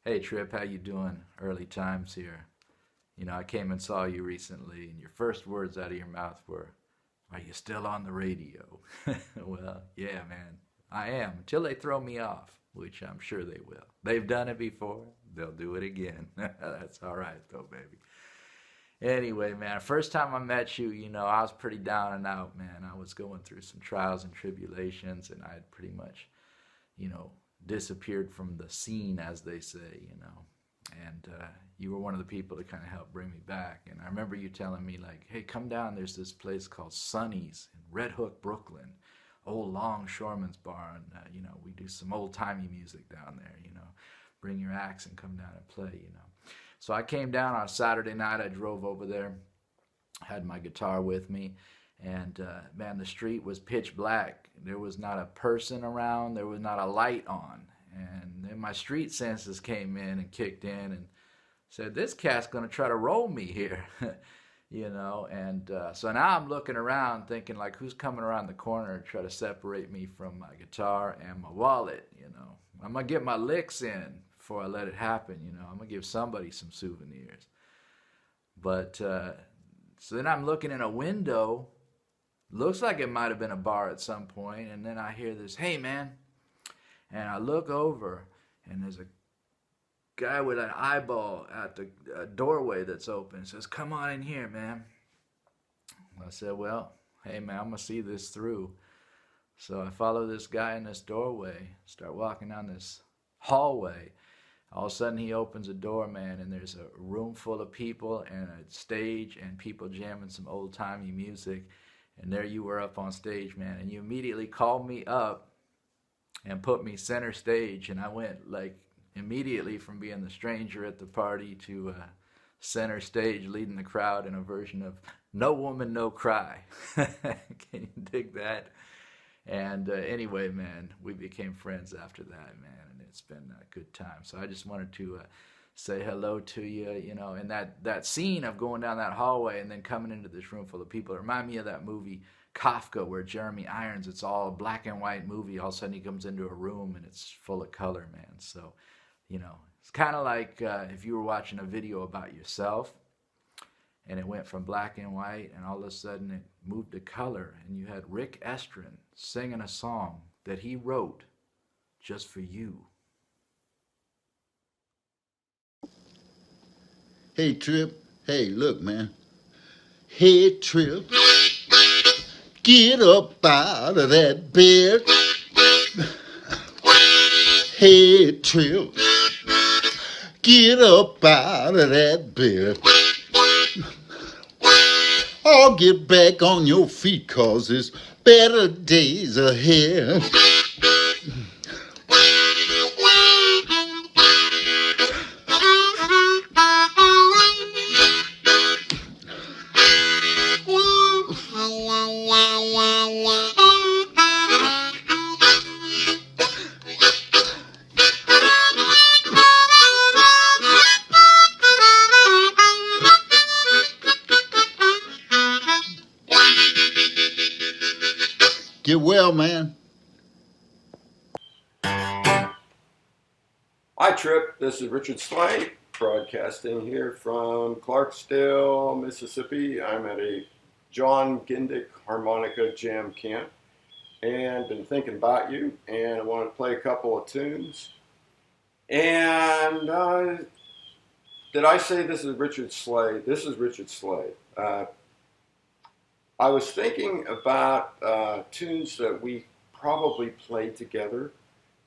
Hey Trip, how you doing? Early times here. I came and saw you recently, and your first words out of your mouth were, "Are you still on the radio?" Well, yeah, man, I am until they throw me off, which I'm sure they will. They've done it before. They'll do it again. That's all right, though, baby. Anyway, man, first time I met you, I was pretty down and out, man. I was going through some trials and tribulations, and I had pretty much, you know, disappeared from the scene, as they say. And you were one of the people that kind of helped bring me back. And I remember you telling me, like, hey, come down. There's this place called Sonny's in Red Hook, Brooklyn. Old Longshoreman's Bar. And, we do some old-timey music down there. Bring your axe and come down and play. So I came down on a Saturday night. I drove over there, had my guitar with me. And, man, the street was pitch black. There was not a person around. There was not a light on. And then my street senses came in and kicked in and said, this cat's going to try to roll me here. And so now I'm looking around thinking, like, who's coming around the corner to try to separate me from my guitar and my wallet. I'm going to get my licks in before I let it happen. I'm going to give somebody some souvenirs. But so then I'm looking in a window. Looks like it might have been a bar at some point, and then I hear this, hey, man. And I look over, and there's a guy with an eyeball at the doorway that's open. He says, come on in here, man. I said, well, hey, man, I'm going to see this through. So I follow this guy in this doorway, start walking down this hallway. All of a sudden, he opens a door, man, and there's a room full of people and a stage and people jamming some old-timey music. And there you were up on stage, man, and you immediately called me up and put me center stage, and I went, like, immediately from being the stranger at the party to center stage, leading the crowd in a version of No Woman, No Cry. Can you dig that? And anyway, man, we became friends after that, man, and it's been a good time. So I just wanted to say hello to you, and that scene of going down that hallway and then coming into this room full of people, it reminded me of that movie Kafka, where Jeremy Irons, it's all a black and white movie. All of a sudden he comes into a room and it's full of color, man. So, it's kind of like if you were watching a video about yourself and it went from black and white and all of a sudden it moved to color and you had Rick Estrin singing a song that he wrote just for you. Hey, Trip. Hey, look, man. Hey, Trip. Get up out of that bed. Hey, Trip. Get up out of that bed. I'll get back on your feet, 'cause there's better days ahead. Get well, man. Hi, Trip. This is Richard Sleigh, broadcasting here from Clarksdale, Mississippi. I'm at a John Gindick harmonica jam camp and been thinking about you, and I want to play a couple of tunes. And did I say this is Richard Sleigh? This is Richard Sleigh. I was thinking about tunes that we probably played together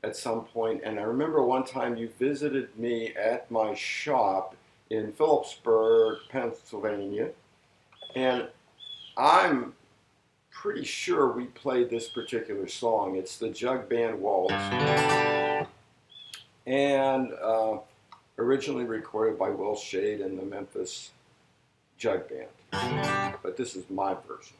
at some point, and I remember one time you visited me at my shop in Phillipsburg, Pennsylvania, and I'm pretty sure we played this particular song. It's the Jug Band Waltz, and originally recorded by Will Shade and the Memphis Jug Band. But this is my version.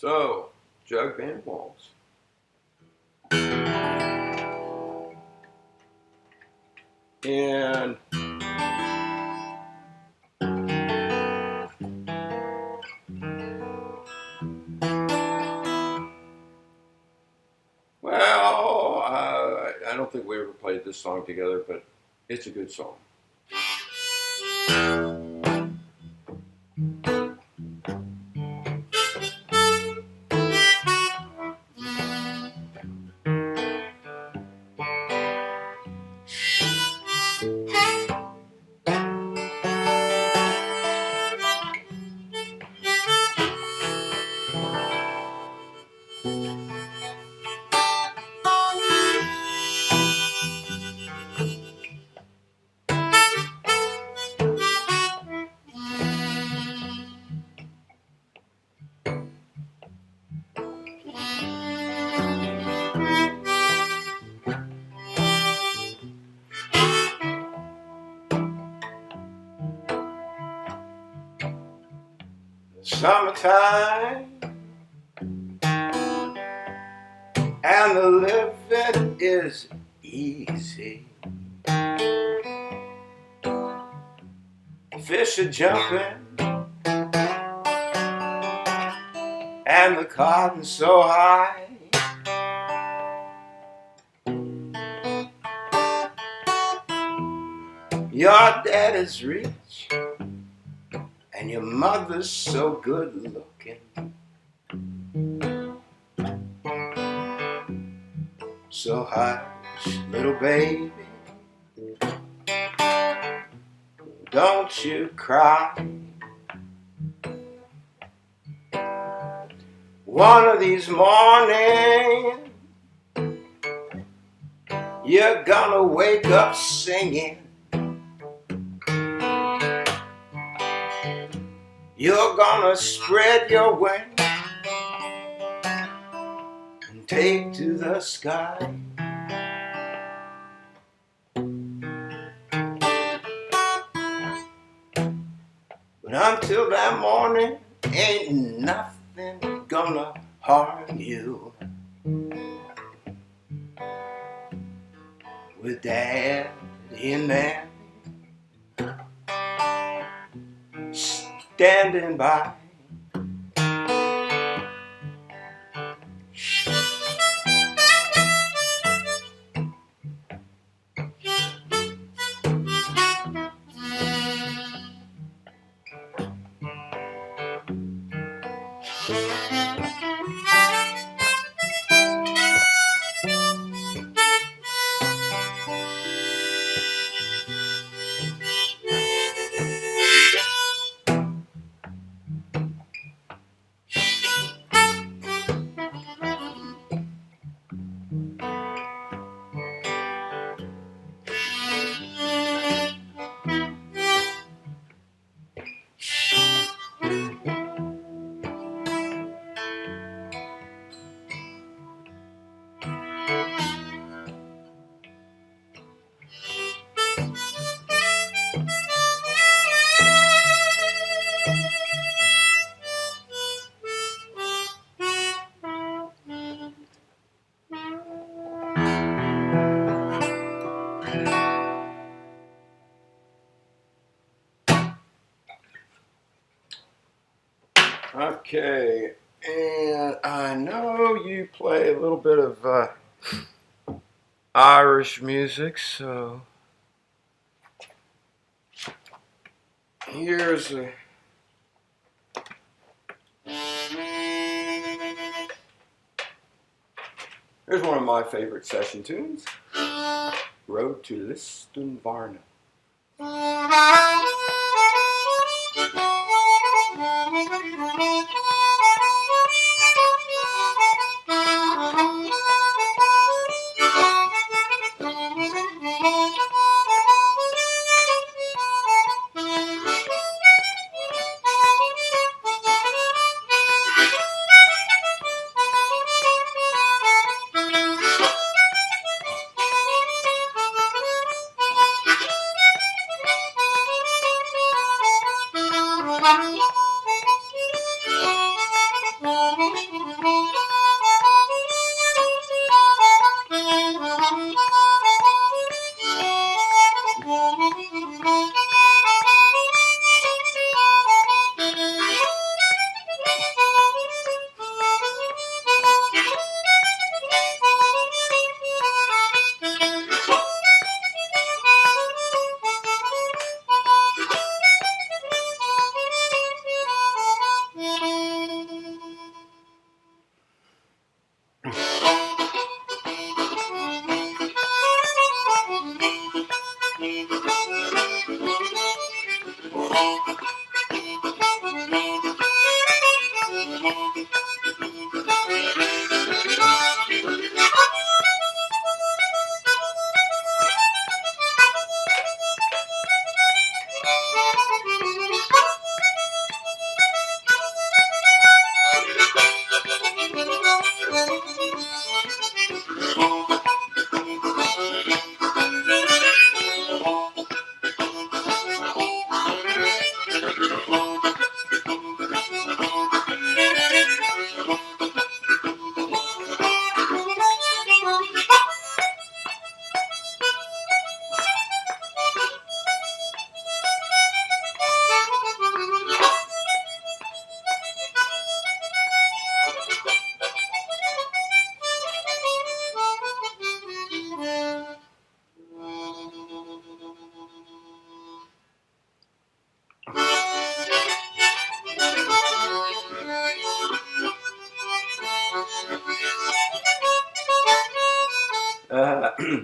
So, jug band waltz. And well, I don't think we ever played this song together, but it's a good song. Summertime and the living is easy. Fish are jumping and the cotton's so high. Your daddy's rich and your mother's so good looking. So hush, little baby, don't you cry. One of these mornings you're gonna wake up singing. You're gonna spread your wings and take to the sky. But until that morning, ain't nothing gonna harm you. With Dad and Mammy standing by. Okay, and I know you play a little bit of Irish music, so here's one of my favorite session tunes, Road to Lisdoonvarna.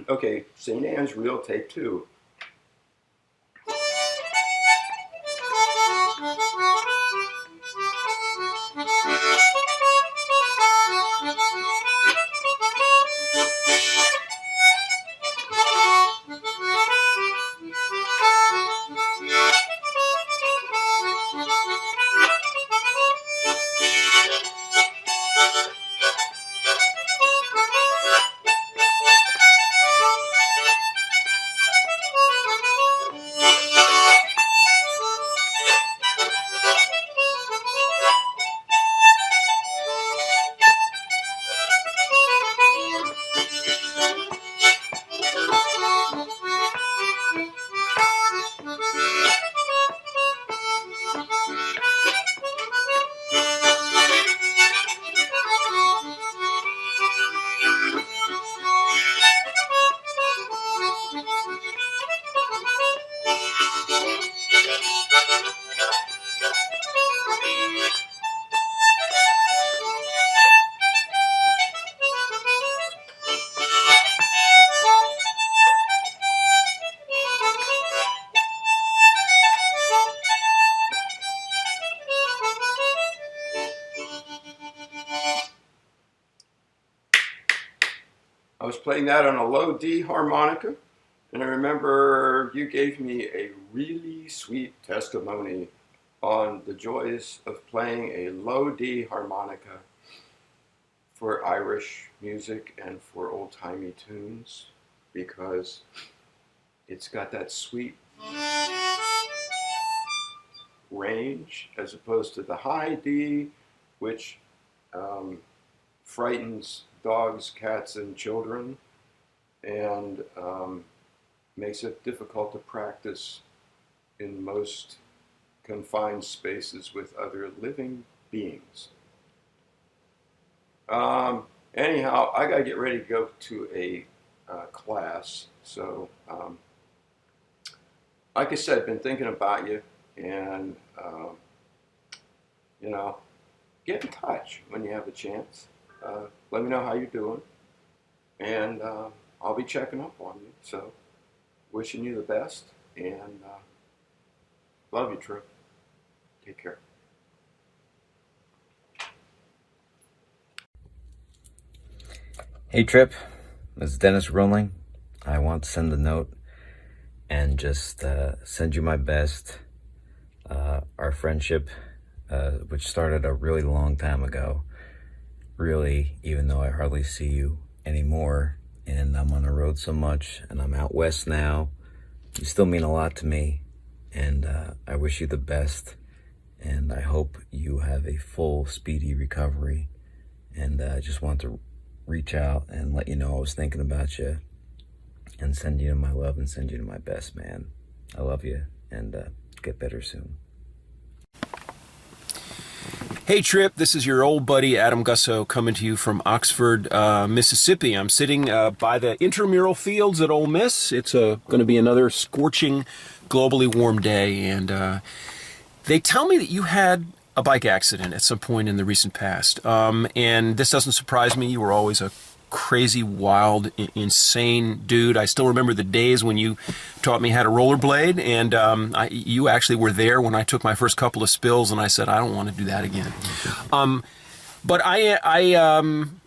Okay, St. Anne's Reel, Tape 2. I was playing that on a low D harmonica, and I remember you gave me a really sweet testimony on the joys of playing a low D harmonica for Irish music and for old-timey tunes, because it's got that sweet range as opposed to the high D, which frightens dogs, cats, and children, and makes it difficult to practice in most confined spaces with other living beings. Anyhow, I gotta get ready to go to a class. So, like I said, I've been thinking about you, and you know, get in touch when you have a chance. Let me know how you're doing, and I'll be checking up on you. So, wishing you the best, and love you, Trip. Take care. Hey Trip, this is Dennis Gruenling. I want to send a note and just send you my best. Our friendship, which started a really long time ago, really, even though I hardly see you anymore, and I'm on the road so much, and I'm out west now, you still mean a lot to me, and I wish you the best, and I hope you have a full, speedy recovery, and I just want to reach out and let you know I was thinking about you, and send you my love and send you my best, man. I love you, and get better soon. Hey Trip, this is your old buddy Adam Gussow coming to you from Oxford, Mississippi. I'm sitting by the intramural fields at Ole Miss. It's going to be another scorching, globally warm day, and they tell me that you had a bike accident at some point in the recent past. And this doesn't surprise me. You were always a crazy, wild, insane dude. I still remember the days when you taught me how to rollerblade, and you actually were there when I took my first couple of spills, and I said, I don't want to do that again. But I'm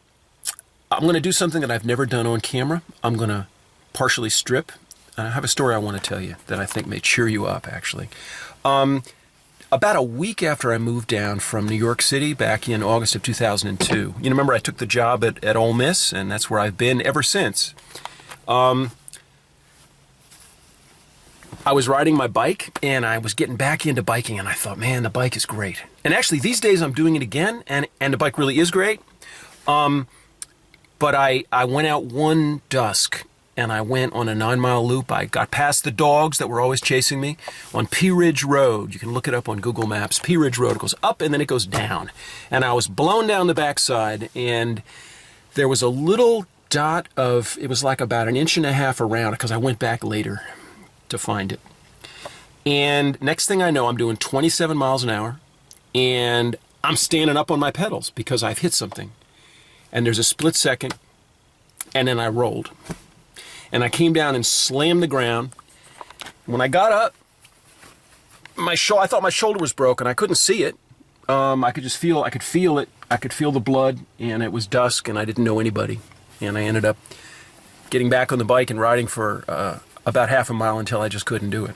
going to do something that I've never done on camera. I'm going to partially strip. I have a story I want to tell you that I think may cheer you up, actually. About a week after I moved down from New York City back in August of 2002, you remember I took the job at Ole Miss, and that's where I've been ever since. I was riding my bike, and I was getting back into biking, and I thought, man, the bike is great. And actually, these days I'm doing it again, and the bike really is great. But I went out one dusk, and I went on a 9-mile loop. I got past the dogs that were always chasing me on Pea Ridge Road. You can look it up on Google Maps. Pea Ridge Road. It goes up and then it goes down. And I was blown down the backside, and there was a little dot of, it was like about 1.5 inches around, because I went back later to find it. And next thing I know, I'm doing 27 miles an hour, and I'm standing up on my pedals because I've hit something. And there's a split second, and then I rolled. And I came down and slammed the ground. When I got up, I thought my shoulder was broken. I couldn't see it. I could feel it. I could feel the blood, and it was dusk, and I didn't know anybody. And I ended up getting back on the bike and riding for about half a mile until I just couldn't do it.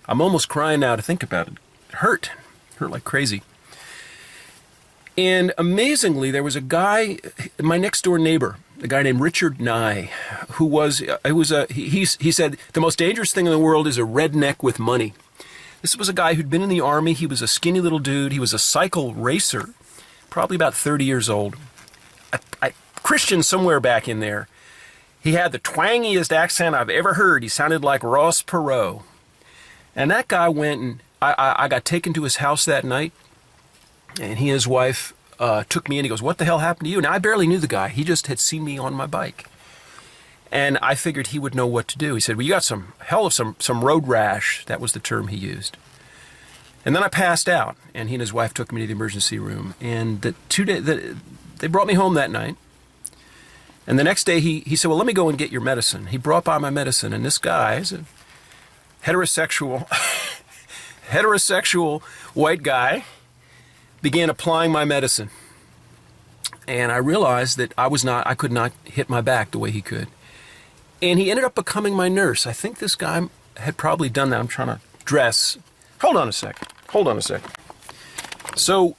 I'm almost crying now to think about it. It hurt like crazy. And amazingly, there was a guy, my next door neighbor, a guy named Richard Nye, he said, the most dangerous thing in the world is a redneck with money. This was a guy who'd been in the Army. He was a skinny little dude. He was a cycle racer, probably about 30 years old. A Christian somewhere back in there. He had the twangiest accent I've ever heard. He sounded like Ross Perot. And that guy went, and I got taken to his house that night, and he and his wife took me in. He goes, what the hell happened to you? Now, I barely knew the guy. He just had seen me on my bike. And I figured he would know what to do. He said, well, you got some road rash. That was the term he used. And then I passed out, and he and his wife took me to the emergency room. And they brought me home that night. And the next day, he said, well, let me go and get your medicine. He brought by my medicine, and this guy is a heterosexual white guy, began applying my medicine. And I realized that I could not hit my back the way he could. And he ended up becoming my nurse. I think this guy had probably done that. I'm trying to dress. Hold on a second. So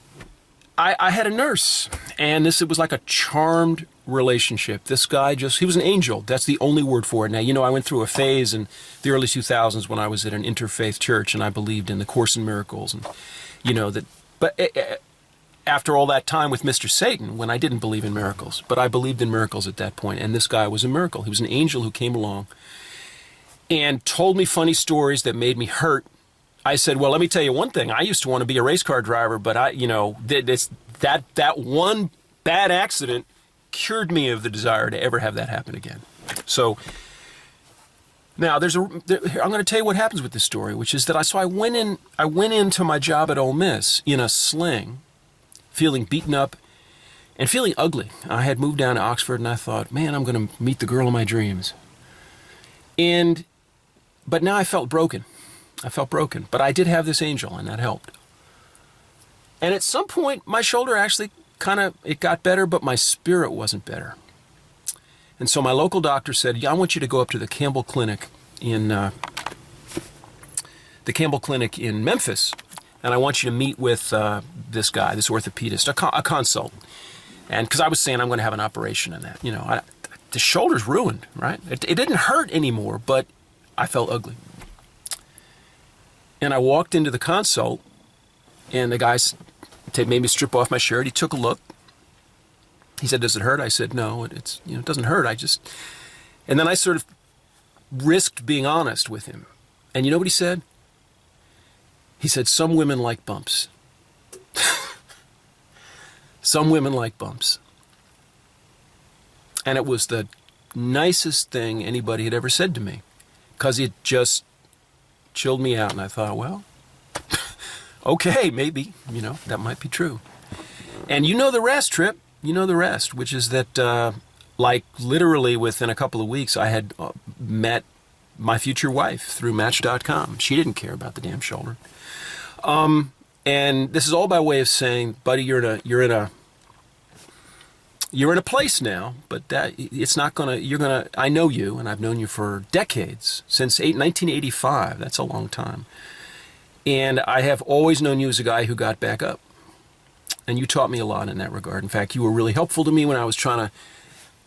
I had a nurse, and it was like a charmed relationship. This guy he was an angel. That's the only word for it. Now, I went through a phase in the early 2000s when I was at an interfaith church and I believed in the Course in Miracles and, after all that time with Mr. Satan, when I didn't believe in miracles, but I believed in miracles at that point, and this guy was a miracle. He was an angel who came along and told me funny stories that made me hurt. I said, well, let me tell you one thing. I used to want to be a race car driver, but that one bad accident cured me of the desire to ever have that happen again. So now I'm going to tell you what happens with this story, which is that I went into my job at Ole Miss in a sling, feeling beaten up and feeling ugly. I had moved down to Oxford and I thought, man, I'm going to meet the girl of my dreams. But now I felt broken. But I did have this angel and that helped. And at some point, my shoulder actually it got better, but my spirit wasn't better. And so my local doctor said, yeah, I want you to go up to the Campbell Clinic in Memphis. And I want you to meet with this guy, this orthopedist, a consult. And because I was saying I'm going to have an operation in that. The shoulder's ruined, right? It didn't hurt anymore, but I felt ugly. And I walked into the consult, and the guy made me strip off my shirt. He took a look. He said, does it hurt? I said, no, it doesn't hurt. And then I sort of risked being honest with him. And you know what he said? He said, some women like bumps. Some women like bumps. And it was the nicest thing anybody had ever said to me, because it just chilled me out. And I thought, well, okay, maybe, that might be true. And you know the rest, Trip. You know the rest, which is that, literally within a couple of weeks, I had met my future wife through Match.com. She didn't care about the damn shoulder. And this is all by way of saying, buddy, you're in a place now, but I know you, and I've known you for decades, since 1985. That's a long time. And I have always known you as a guy who got back up. And you taught me a lot in that regard. In fact, you were really helpful to me when I was trying to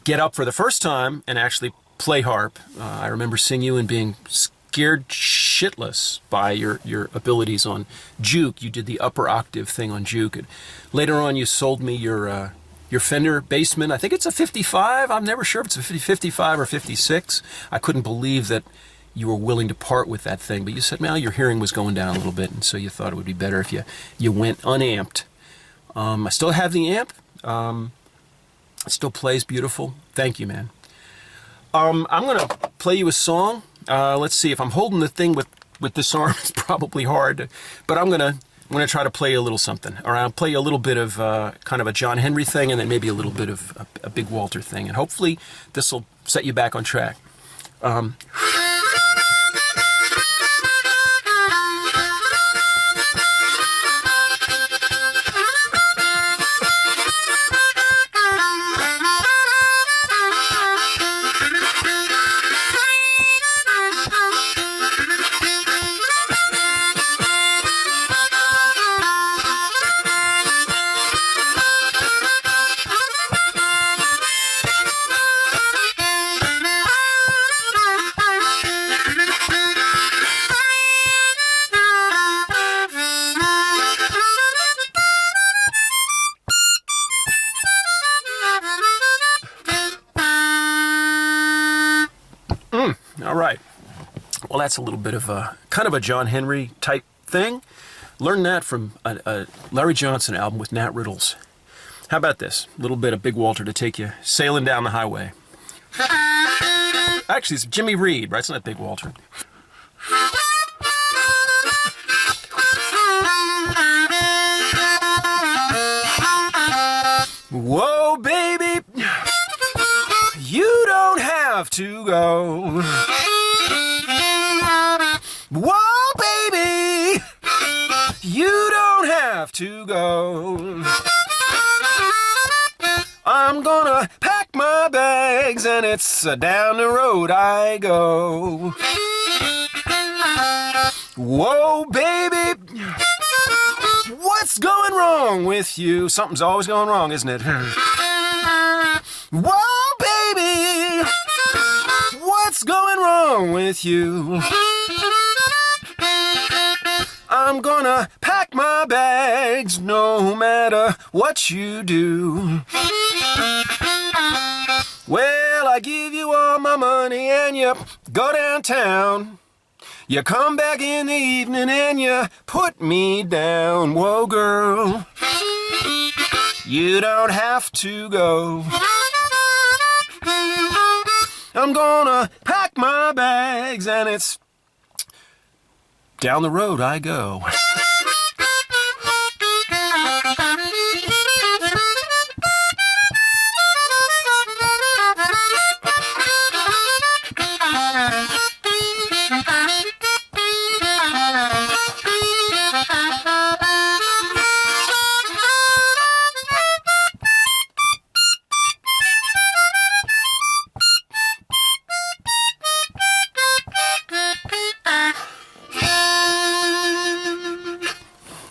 get up for the first time and actually play harp. I remember seeing you and being scared shitless by your abilities on juke. You did the upper octave thing on juke. And later on, you sold me your Fender Bassman. I think it's a 55. I'm never sure if it's a 55 or 56. I couldn't believe that you were willing to part with that thing. But you said, well, your hearing was going down a little bit, and so you thought it would be better if you went unamped. I still have the amp. It still plays beautiful. Thank you, man. I'm going to play you a song. Let's see, if I'm holding the thing with this arm, it's probably hard. But I'm going to try to play a little something. Or I'll play a little bit of kind of a John Henry thing, and then maybe a little bit of a Big Walter thing. And hopefully this will set you back on track. All right. Well, that's a little bit of a kind of a John Henry type thing. Learned that from a Larry Johnson album with Nat Riddles. How about this? A little bit of Big Walter to take you sailing down the highway. Actually, it's Jimmy Reed, right? It's not Big Walter. Whoa, baby, you don't have to go. Whoa, baby, you don't have to go. I'm gonna pack my bags and it's down the road I go. Whoa, baby, what's going wrong with you? Something's always going wrong, isn't it? Whoa, baby, what's going wrong with you? I'm gonna pack my bags no matter what you do. Well, I give you all my money and you go downtown. You come back in the evening and you put me down. Whoa, girl, you don't have to go. I'm gonna pack my bags and it's down the road I go.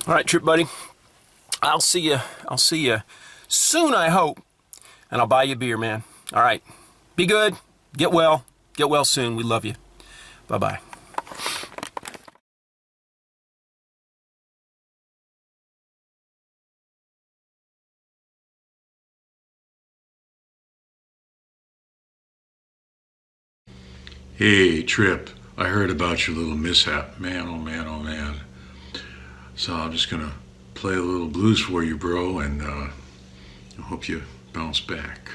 All right, Trip buddy. I'll see you soon, I hope. And I'll buy you a beer, man. All right. Be good. Get well. Get well soon. We love you. Bye-bye. Hey, Trip, I heard about your little mishap. Man, oh man, oh man. So I'm just gonna play a little blues for you, bro, and I hope you bounce back.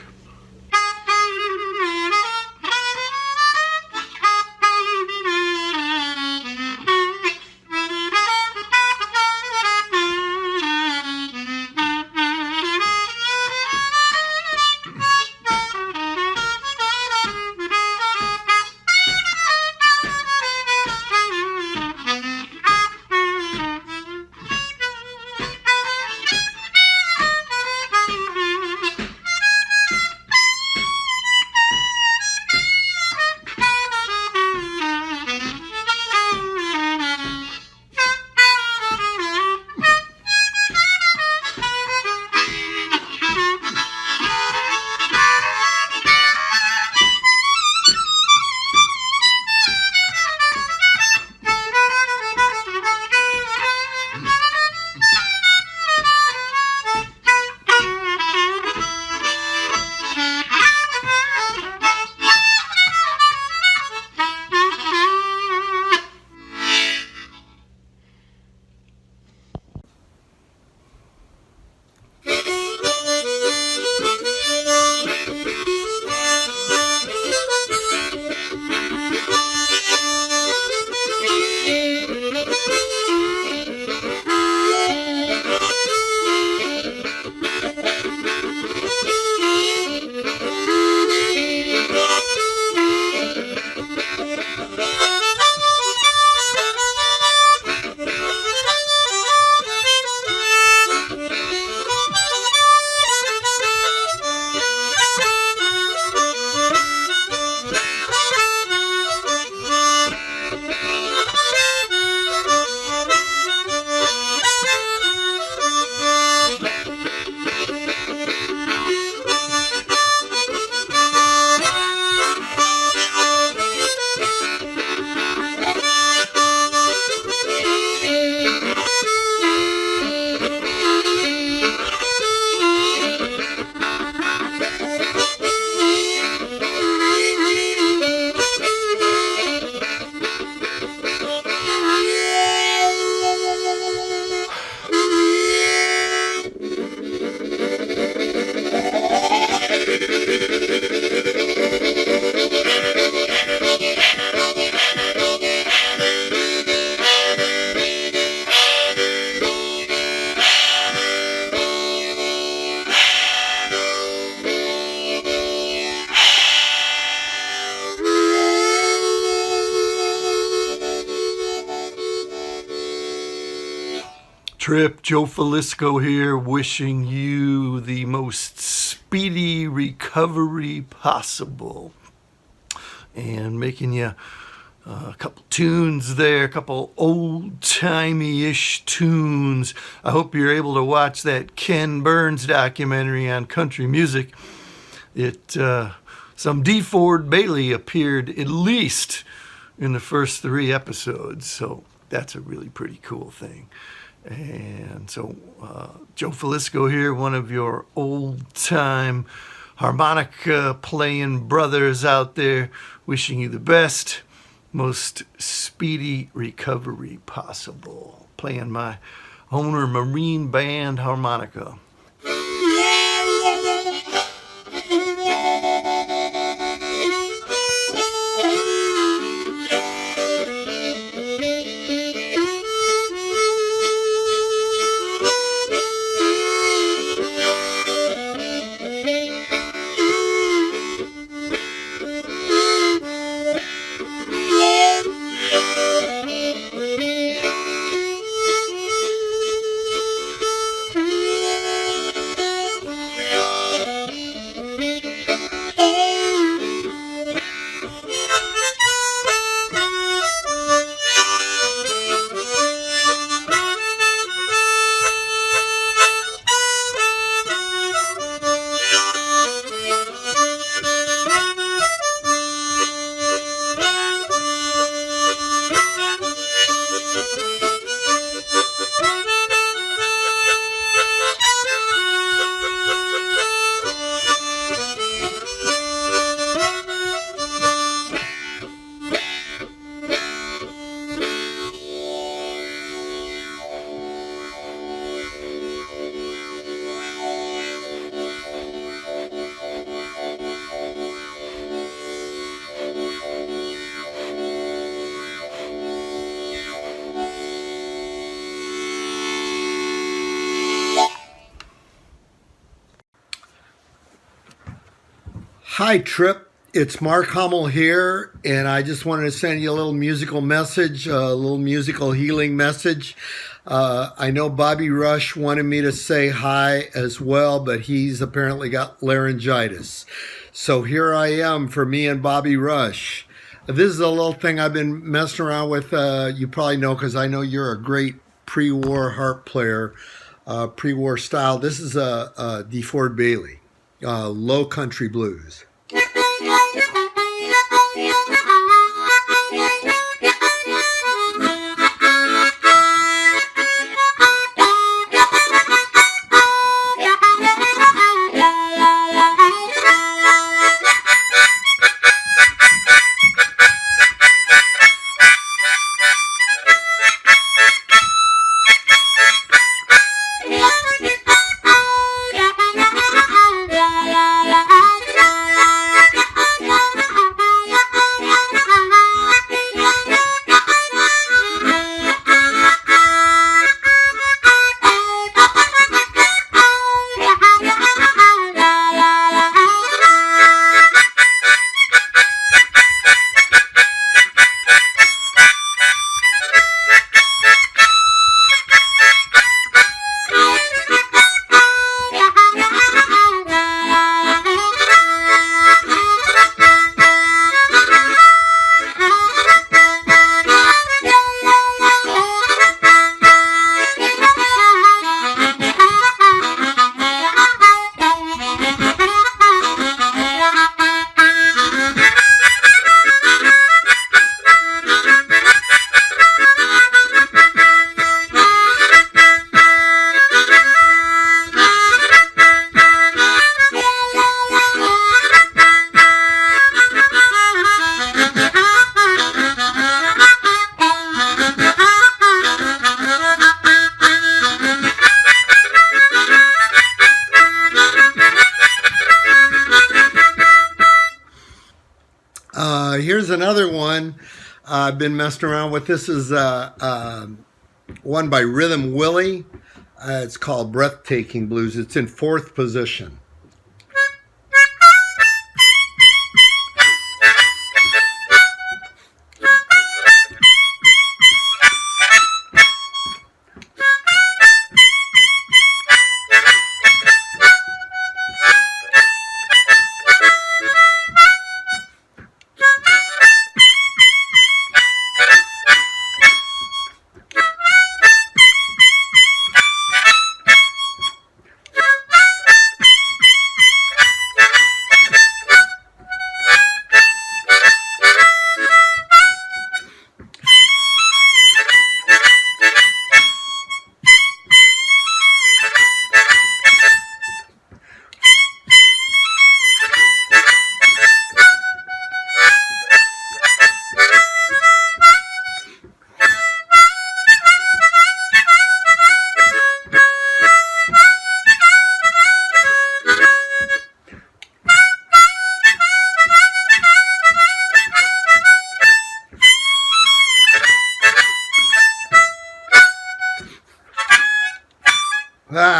Trip, Joe Filisko here, wishing you the most speedy recovery possible. And making you a couple tunes there, a couple old-timey-ish tunes. I hope you're able to watch that Ken Burns documentary on country music. Some D. Ford Bailey appeared at least in the first 3 episodes, so that's a really pretty cool thing. And so Joe Filisko here, one of your old-time harmonica playing brothers out there, wishing you the best, most speedy recovery possible. Playing my Homer Marine Band harmonica. Hi, Trip. It's Mark Hummel here, and I just wanted to send you a little musical message, a little musical healing message. I know Bobby Rush wanted me to say hi as well, but he's apparently got laryngitis. So here I am for me and Bobby Rush. This is a little thing I've been messing around with. You probably know because I know you're a great pre-war harp player, pre-war style. This is a D. Ford Bailey, Low Country Blues. Here's another one I've been messing around with. This is one by Rhythm Willie. It's called Breathtaking Blues. It's in 4th position.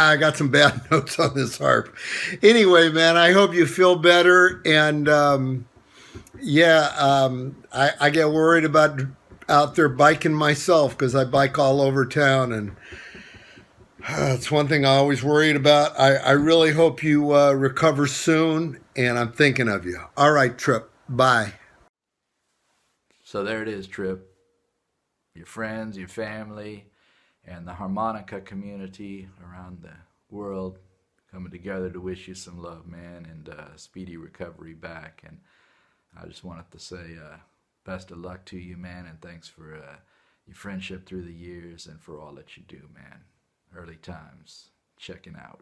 I got some bad notes on this harp. Anyway, man, I hope you feel better. And I get worried about out there biking myself because I bike all over town, and it's one thing I always worried about. I really hope you recover soon, and I'm thinking of you. All right, Trip. Bye. So there it is, Trip. Your friends, your family, and the harmonica community around the world coming together to wish you some love, man, and speedy recovery back. And I just wanted to say best of luck to you, man, and thanks for your friendship through the years and for all that you do, man. Early times, checking out.